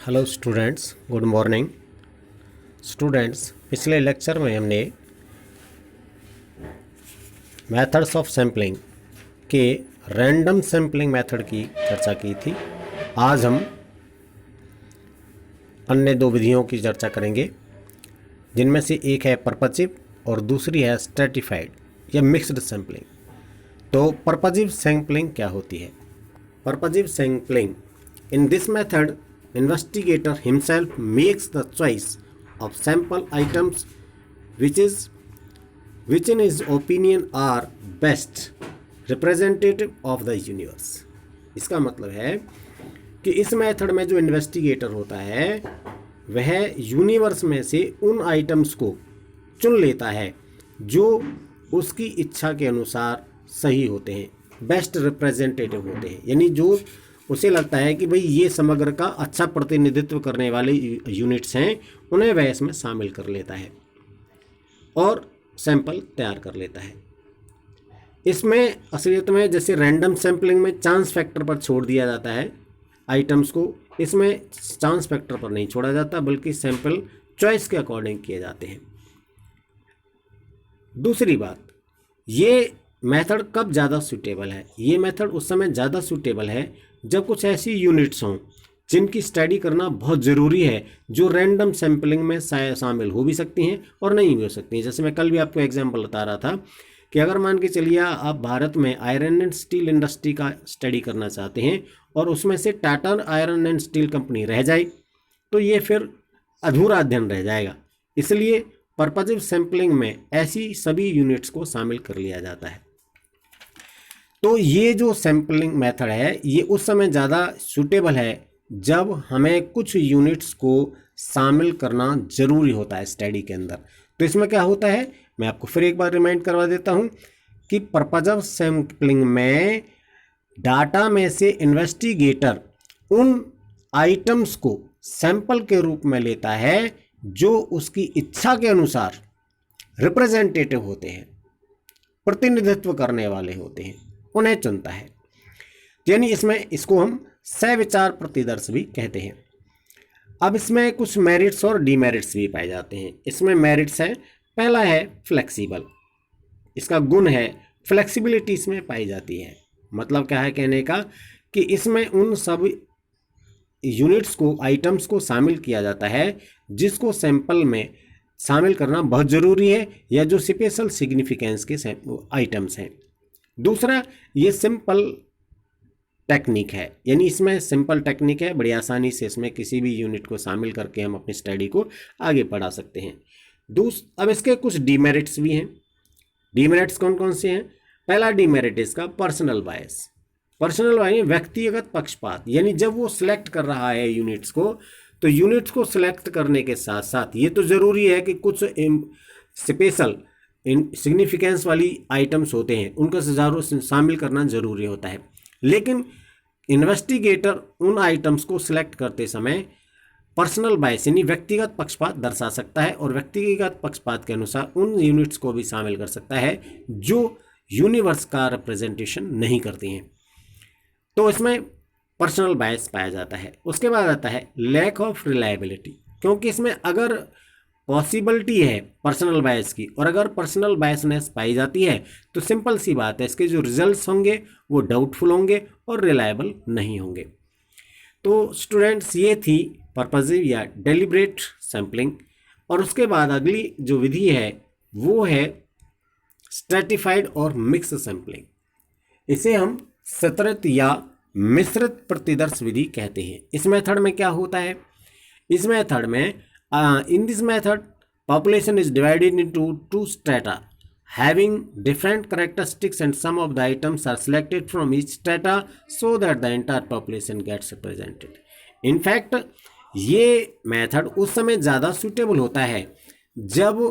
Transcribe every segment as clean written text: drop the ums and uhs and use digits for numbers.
Hello students, good morning. Students, पिछले lecture में हमने मेथड्स ऑफ सैम्पलिंग के रैंडम सैम्पलिंग मेथड की चर्चा की थी। आज हम अन्य दो विधियों की चर्चा करेंगे, जिनमें से एक है पर्पचिव और दूसरी है स्ट्रैटिफाइड या मिक्स्ड सैम्पलिंग। तो पर्पचिव सैम्पलिंग क्या होती है? Purposive sampling, in this method investigator himself makes the choice of sample items which in his opinion are best representative of the universe। इसका मतलब है कि इस मेथड में जो इन्वेस्टिगेटर होता है वह यूनिवर्स में से उन आइटम्स को चुन लेता है जो उसकी इच्छा के अनुसार सही होते हैं, बेस्ट रिप्रेजेंटेटिव होते हैं, यानी जो उसे लगता है कि भाई ये समग्र का अच्छा प्रतिनिधित्व करने वाले यूनिट्स हैं, उन्हें वह इसमें शामिल कर लेता है और सैंपल तैयार कर लेता है। इसमें असलियत में जैसे रैंडम सैम्पलिंग में चांस फैक्टर पर छोड़ दिया जाता है आइटम्स को, इसमें चांस फैक्टर पर नहीं छोड़ा जाता बल्कि सैंपल चॉइस के अकॉर्डिंग किए जाते हैं। दूसरी बात, ये मेथड कब ज़्यादा सूटेबल है? ये मेथड उस समय ज़्यादा सूटेबल है जब कुछ ऐसी यूनिट्स हों जिनकी स्टडी करना बहुत ज़रूरी है, जो रैंडम सैम्पलिंग में शामिल हो भी सकती हैं और नहीं भी हो सकती हैं। जैसे मैं कल भी आपको एग्जांपल बता रहा था कि अगर मान के चलिए आप भारत में आयरन एंड स्टील इंडस्ट्री का स्टडी करना चाहते हैं और उसमें से Tata iron and steel company रह जाए तो ये फिर अधूरा अध्ययन रह जाएगा। इसलिए पर्पचिव सैम्पलिंग में ऐसी सभी यूनिट्स को शामिल कर लिया जाता है। तो ये जो सैम्पलिंग मेथड है ये उस समय ज़्यादा सूटेबल है जब हमें कुछ यूनिट्स को शामिल करना ज़रूरी होता है स्टडी के अंदर। तो इसमें क्या होता है, मैं आपको फिर एक बार रिमाइंड करवा देता हूँ कि पर्पचिव सैम्पलिंग में डाटा में से इन्वेस्टिगेटर उन आइटम्स को सैंपल के रूप में लेता है जो उसकी इच्छा के अनुसार रिप्रेजेंटेटिव होते हैं, प्रतिनिधित्व करने वाले होते हैं, उन्हें चुनता है। यानी इसको हम सविचार प्रतिदर्श भी कहते हैं। अब इसमें कुछ मेरिट्स और डीमेरिट्स भी पाए जाते हैं। इसमें मेरिट्स है, पहला है फ्लेक्सिबल। इसका गुण है फ्लेक्सिबिलिटी इसमें पाई जाती है। मतलब क्या है कहने का कि इसमें उन सब यूनिट्स को, आइटम्स को शामिल किया जाता है जिसको सैंपल में शामिल करना बहुत ज़रूरी है या जो स्पेशल सिग्निफिकेंस के आइटम्स हैं। दूसरा, ये सिंपल टेक्निक है, यानी इसमें सिंपल टेक्निक है, बड़ी आसानी से इसमें किसी भी यूनिट को शामिल करके हम अपनी स्टडी को आगे बढ़ा सकते हैं। अब इसके कुछ डीमेरिट्स भी हैं। डीमेरिट्स कौन कौन से हैं? पहला डीमेरिट इसका पर्सनल बायस। पर्सनल बायस व्यक्तिगत पक्षपात, यानी जब वो सिलेक्ट कर रहा है यूनिट्स को, तो यूनिट्स को सिलेक्ट करने के साथ साथ ये तो ज़रूरी है कि कुछ स्पेशल सिग्निफिकेंस वाली आइटम्स होते हैं उनको ज़रूर शामिल करना ज़रूरी होता है। लेकिन इन्वेस्टिगेटर उन आइटम्स को सिलेक्ट करते समय पर्सनल बायस यानी व्यक्तिगत पक्षपात दर्शा सकता है और व्यक्तिगत पक्षपात के अनुसार उन यूनिट्स को भी शामिल कर सकता है जो यूनिवर्स का रिप्रेजेंटेशन नहीं करती हैं। तो इसमें पर्सनल बायस पाया जाता है। उसके बाद आता है लैक ऑफ रिलायबिलिटी, क्योंकि इसमें अगर पॉसिबिलिटी है पर्सनल बायस की और अगर पर्सनल बायसनेस पाई जाती है तो सिंपल सी बात है, इसके जो रिजल्ट्स होंगे वो डाउटफुल होंगे और रिलायबल नहीं होंगे। तो स्टूडेंट्स, ये थी पर्पचिव या डेलिब्रेट सैम्पलिंग। और उसके बाद अगली जो विधि है वो है स्ट्रैटिफाइड और मिक्स सैम्पलिंग। इसे हम सतृत या मिश्रित प्रतिदर्श विधि कहते हैं। इस मेथड में क्या होता है? इस मेथड में in this method population is divided into two strata having different characteristics and some of the items are selected from each strata so that the entire population gets represented। in fact ये method उस समय ज़्यादा suitable होता है जब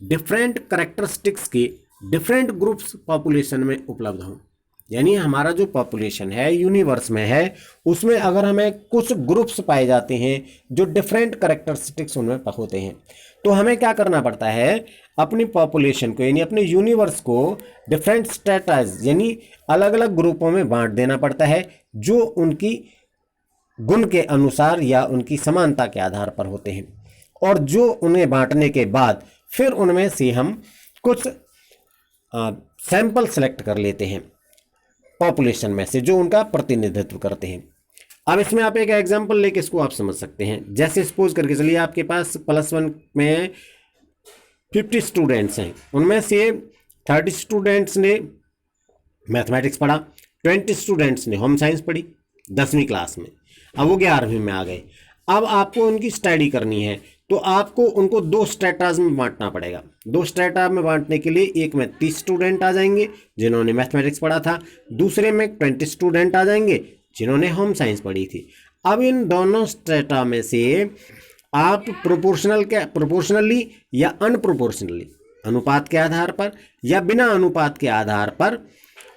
different characteristics के different groups population में उपलब्ध हों। यानी हमारा जो पॉपुलेशन है यूनिवर्स में है उसमें अगर हमें कुछ ग्रुप्स पाए जाते हैं जो डिफरेंट करेक्टरिस्टिक्स उनमें होते हैं, तो हमें क्या करना पड़ता है, अपनी पॉपुलेशन को यानी अपने यूनिवर्स को डिफरेंट स्ट्रेटाज यानी अलग अलग ग्रुपों में बांट देना पड़ता है जो उनकी गुण के अनुसार या उनकी समानता के आधार पर होते हैं, और जो उन्हें बांटने के बाद फिर उनमें से हम कुछ सैंपल सेलेक्ट कर लेते हैं पॉपुलेशन में से, जो उनका प्रतिनिधित्व करते हैं। अब इसमें आप एक एग्जांपल लेके इसको आप समझ सकते हैं। जैसे सपोज करके चलिए आपके पास +1 में 50 स्टूडेंट्स हैं, उनमें से 30 स्टूडेंट्स ने मैथमेटिक्स पढ़ा, 20 स्टूडेंट्स ने होम साइंस पढ़ी 10वीं क्लास में, अब वो 11वीं में आ गए। अब आपको उनकी स्टडी करनी है, तो आपको उनको 2 स्ट्रेटाज में बांटना पड़ेगा। 2 स्ट्रेटा में बांटने के लिए एक में 30 स्टूडेंट आ जाएंगे जिन्होंने मैथमेटिक्स पढ़ा था, दूसरे में 20 स्टूडेंट आ जाएंगे जिन्होंने होम साइंस पढ़ी थी। अब इन दोनों स्ट्रेटा में से आप प्रोपोर्शनली या अनप्रोपोर्शनली, अनुपात के आधार पर या बिना अनुपात के आधार पर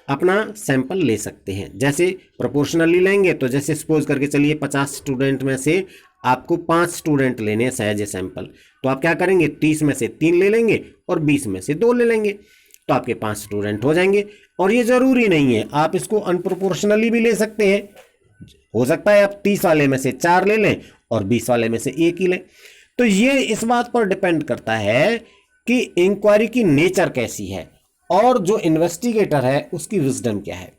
अपना सैंपल ले सकते हैं। जैसे प्रोपोर्शनली लेंगे तो जैसे सपोज करके चलिए 50 स्टूडेंट में से आपको 5 स्टूडेंट लेने हैं सहज सैंपल, तो आप क्या करेंगे 30 में से 3 ले लेंगे और 20 में से 2 ले लेंगे, तो आपके 5 स्टूडेंट हो जाएंगे। और ये ज़रूरी नहीं है, आप इसको अनप्रोपोर्शनली भी ले सकते हैं। हो सकता है आप 30 वाले में से 4 ले लें और 20 वाले में से 1 ही लें। तो ये इस बात पर डिपेंड करता है कि इंक्वायरी की नेचर कैसी है और जो इन्वेस्टिगेटर है उसकी विजडम क्या है।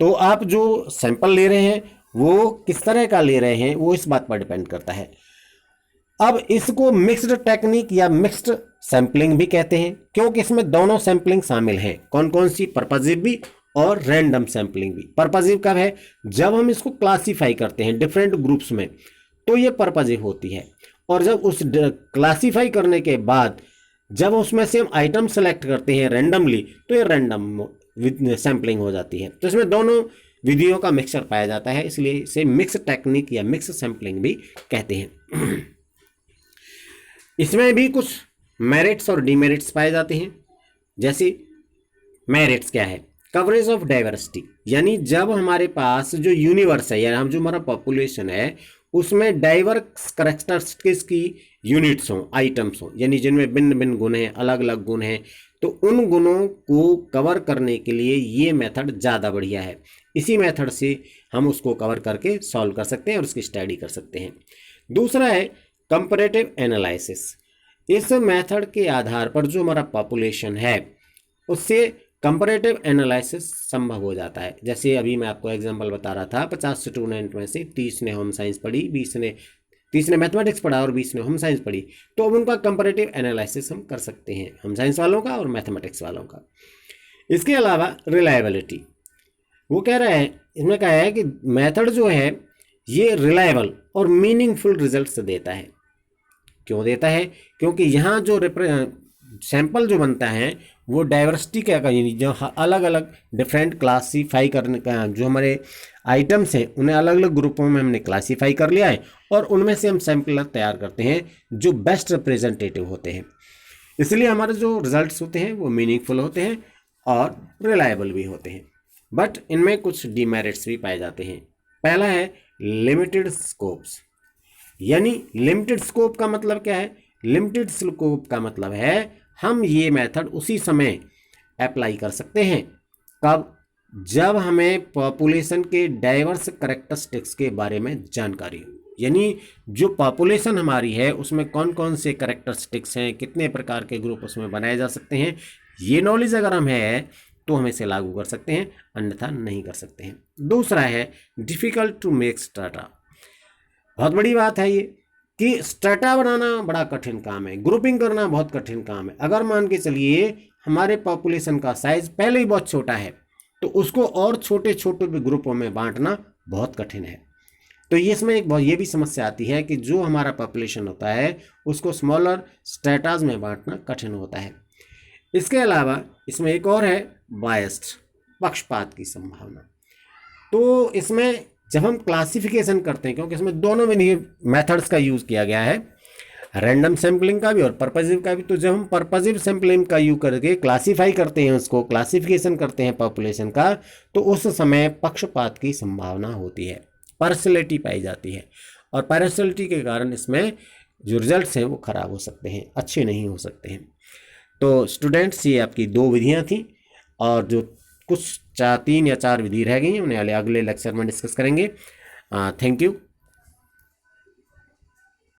तो आप जो सैंपल ले रहे हैं वो किस तरह का ले रहे हैं वो इस बात पर डिपेंड करता है। अब इसको मिक्स्ड टेक्निक या मिक्स्ड सैंपलिंग भी कहते हैं, क्योंकि इसमें दोनों सैंपलिंग शामिल हैं। कौन कौन सी? पर्पजिव भी और रैंडम सैंपलिंग भी। पर्पजिव कब है? जब हम इसको क्लासीफाई करते हैं डिफरेंट ग्रुप्स में, तो ये पर्पजिव होती है। और जब उस क्लासीफाई करने के बाद जब उसमें से हम आइटम सेलेक्ट करते हैं रैंडमली, तो ये रैंडम सैंपलिंग हो जाती है। तो इसमें दोनों विधियों का मिक्सचर पाया जाता है, इसलिए इसे मिक्स टेक्निक या मिक्स सैंपलिंग भी कहते हैं। इसमें भी कुछ मेरिट्स और डीमेरिट्स पाए जाते हैं। जैसे मेरिट्स क्या है? कवरेज ऑफ डाइवर्सिटी, यानी जब हमारे पास जो यूनिवर्स है या हम जो हमारा पॉपुलेशन है उसमें डाइवर्स करेक्टरिस्टिक्स की यूनिट्स हों, आइटम्स हों, यानी जिनमें भिन्न भिन्न गुण हैं, अलग अलग गुण हैं, तो उन गुणों को कवर करने के लिए ये मेथड ज़्यादा बढ़िया है। इसी मेथड से हम उसको कवर करके सॉल्व कर सकते हैं और उसकी स्टडी कर सकते हैं। दूसरा है कंपैरेटिव एनालिसिस। इस मेथड के आधार पर जो हमारा पॉपुलेशन है उससे कंपैरेटिव एनालिसिस संभव हो जाता है। जैसे अभी मैं आपको एग्जांपल बता रहा था, 50 स्टूडेंट में से 30 ने होम साइंस पढ़ी, 30 ने मैथमेटिक्स पढ़ा और 20 ने होम साइंस पढ़ी, तो अब उनका कंपैरेटिव एनालिसिस हम कर सकते हैं, होम साइंस वालों का और मैथमेटिक्स वालों का। इसके अलावा रिलायबिलिटी, वो कह रहा है, इसमें कहा है कि मेथड जो है ये रिलायबल और मीनिंगफुल रिजल्ट्स देता है। क्यों देता है? क्योंकि यहाँ जो सैंपल जो बनता है वो डाइवर्सिटी क्या यानी जो अलग अलग डिफरेंट क्लासीफाई करने का जो हमारे आइटम्स हैं उन्हें अलग अलग ग्रुपों में हमने क्लासीफाई कर लिया है और उनमें से हम सैंपल तैयार करते हैं जो बेस्ट रिप्रेजेंटेटिव होते हैं। इसलिए हमारे जो रिजल्ट्स होते हैं वो मीनिंगफुल होते हैं और रिलायबल भी होते हैं। बट इनमें कुछ डीमेरिट्स भी पाए जाते हैं। पहला है लिमिटेड स्कोप्स, यानी लिमिटेड स्कोप का मतलब क्या है? लिमिटेड स्कोप का मतलब है हम ये मेथड उसी समय अप्लाई कर सकते हैं कब? जब हमें पॉपुलेशन के डाइवर्स करैक्टरिस्टिक्स के बारे में जानकारी हो, यानी जो पॉपुलेशन हमारी है उसमें कौन कौन से करैक्टरिस्टिक्स हैं, कितने प्रकार के ग्रुप उसमें बनाए जा सकते हैं, ये नॉलेज अगर हम है तो हम इसे लागू कर सकते हैं, अन्यथा नहीं कर सकते हैं। दूसरा है डिफ़िकल्ट टू मेक स्ट्रेटा। बहुत बड़ी बात है ये कि स्ट्रेटा बनाना बड़ा कठिन काम है, ग्रुपिंग करना बहुत कठिन काम है। अगर मान के चलिए हमारे पॉपुलेशन का साइज पहले ही बहुत छोटा है तो उसको और छोटे छोटे ग्रुपों में बांटना बहुत कठिन है। तो ये इसमें एक बहुत ये भी समस्या आती है कि जो हमारा पॉपुलेशन होता है उसको स्मॉलर स्ट्रेटाज में बांटना कठिन होता है। इसके अलावा इसमें एक और है बायस्ड, पक्षपात की संभावना। तो इसमें जब हम क्लासिफिकेशन करते हैं, क्योंकि इसमें दोनों में मेथड्स का यूज़ किया गया है, रैंडम सैम्पलिंग का भी और पर्पजिव का भी, तो जब हम पर्पजिव सैम्पलिंग का यूज करके क्लासीफाई करते हैं, उसको क्लासिफिकेशन करते हैं पॉपुलेशन का, तो उस समय पक्षपात की संभावना होती है, पार्शियलिटी पाई जाती है और पार्शियलिटी के कारण इसमें जो रिजल्ट्स हैं वो ख़राब हो सकते हैं, अच्छे नहीं हो सकते हैं। तो स्टूडेंट्स ये आपकी 2 विधियाँ थी और जो कुछ 3 या 4 विधि रह गई हैं उन्हें अगले लेक्चर में डिस्कस करेंगे। Thank you.